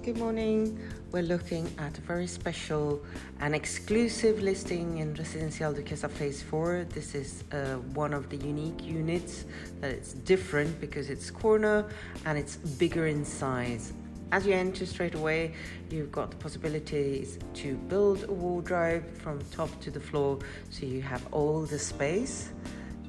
good morning. We're looking at a very special and exclusive listing in Residencial Duquesa Phase 4. This is one of the unique units that it's different because it's corner and it's bigger in size. As you enter straight away, you've got the possibilities to build a wardrobe from top to the floor, so you have all the space.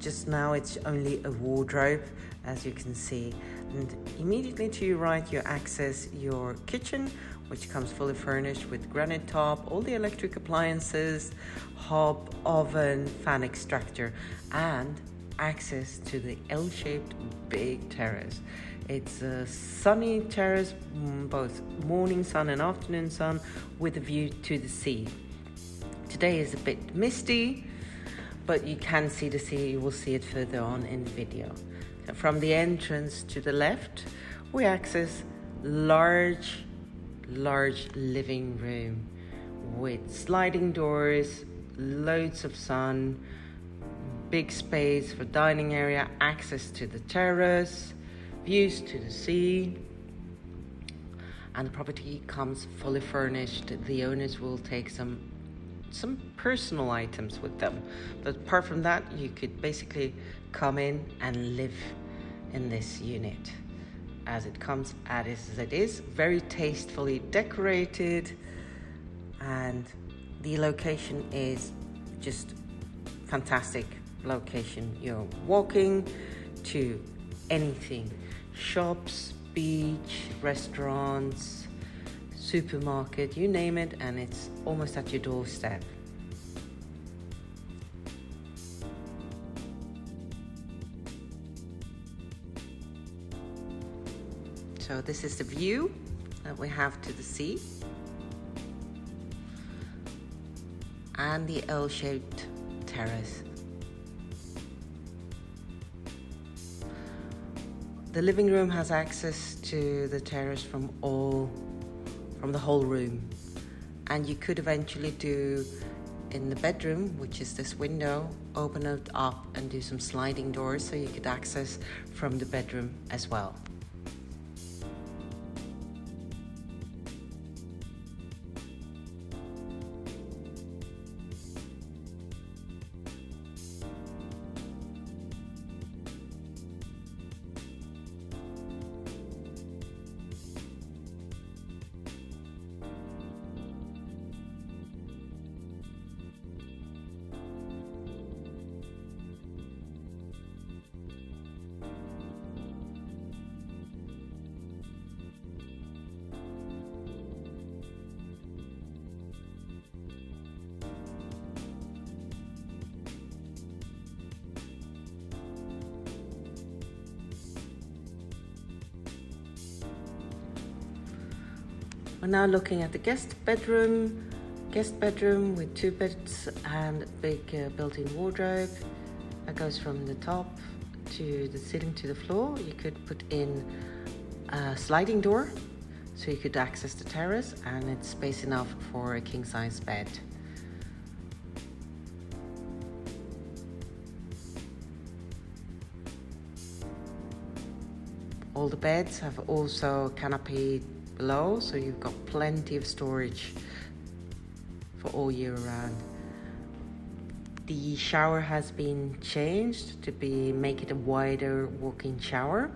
Just now it's only a wardrobe, as you can see. And immediately to your right, you access your kitchen, which comes fully furnished with granite top, all the electric appliances, hob, oven, fan extractor, and access to the L-shaped big terrace. It's a sunny terrace, both morning sun and afternoon sun, with a view to the sea. Today is a bit misty, but you can see the sea. You will see it further on in the video. From the entrance to the left, we access large living room with sliding doors, loads of sun, big space for dining area, access to the terrace, views to the sea, and the property comes fully furnished. The owners will take some personal items with them, but apart from that, you could basically come in and live in this unit as it comes, as it is very tastefully decorated, and the location is just fantastic location. You're walking to anything, shops, beach, restaurants, supermarket, you name it, and it's almost at your doorstep. So this is the view that we have to the sea and the L-shaped terrace. The living room has access to the terrace from the whole room, and you could eventually do in the bedroom, which is this window, open it up and do some sliding doors so you could access from the bedroom as well. We're now looking at the guest bedroom with 2 beds and a big built-in wardrobe that goes from the top to the ceiling to the floor. You could put in a sliding door so you could access the terrace, and it's space enough for a king-size bed. All the beds have also canopy below, so you've got plenty of storage for all year round. The shower has been changed to make it a wider walk-in shower.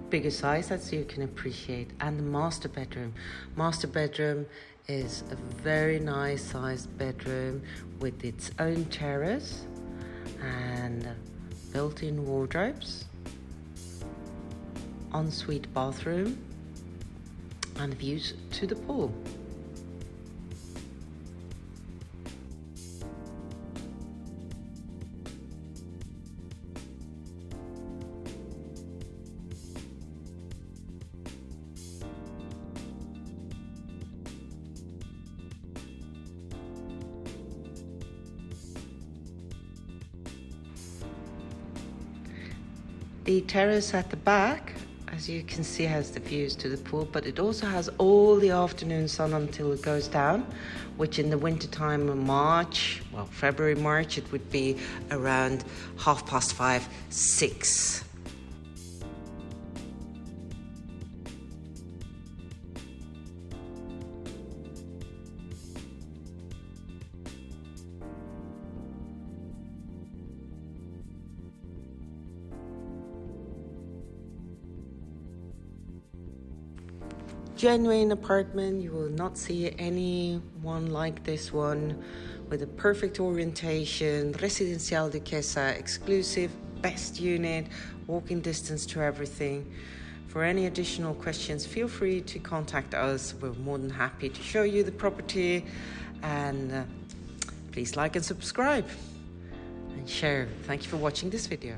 Bigger size, as you can appreciate. And the master bedroom. Master bedroom is a very nice sized bedroom with its own terrace and built-in wardrobes, ensuite bathroom, and views to the pool. The terrace at the back, as you can see, has the views to the pool, but it also has all the afternoon sun until it goes down, which in the winter time in March, well, February, March, it would be around 5:30, 6. Genuine apartment. You will not see anyone like this one, with a perfect orientation. Residencial Duquesa, exclusive, best unit, walking distance to everything. For any additional questions, feel free to contact us. We're more than happy to show you the property, and please like and subscribe and share. Thank you for watching this video.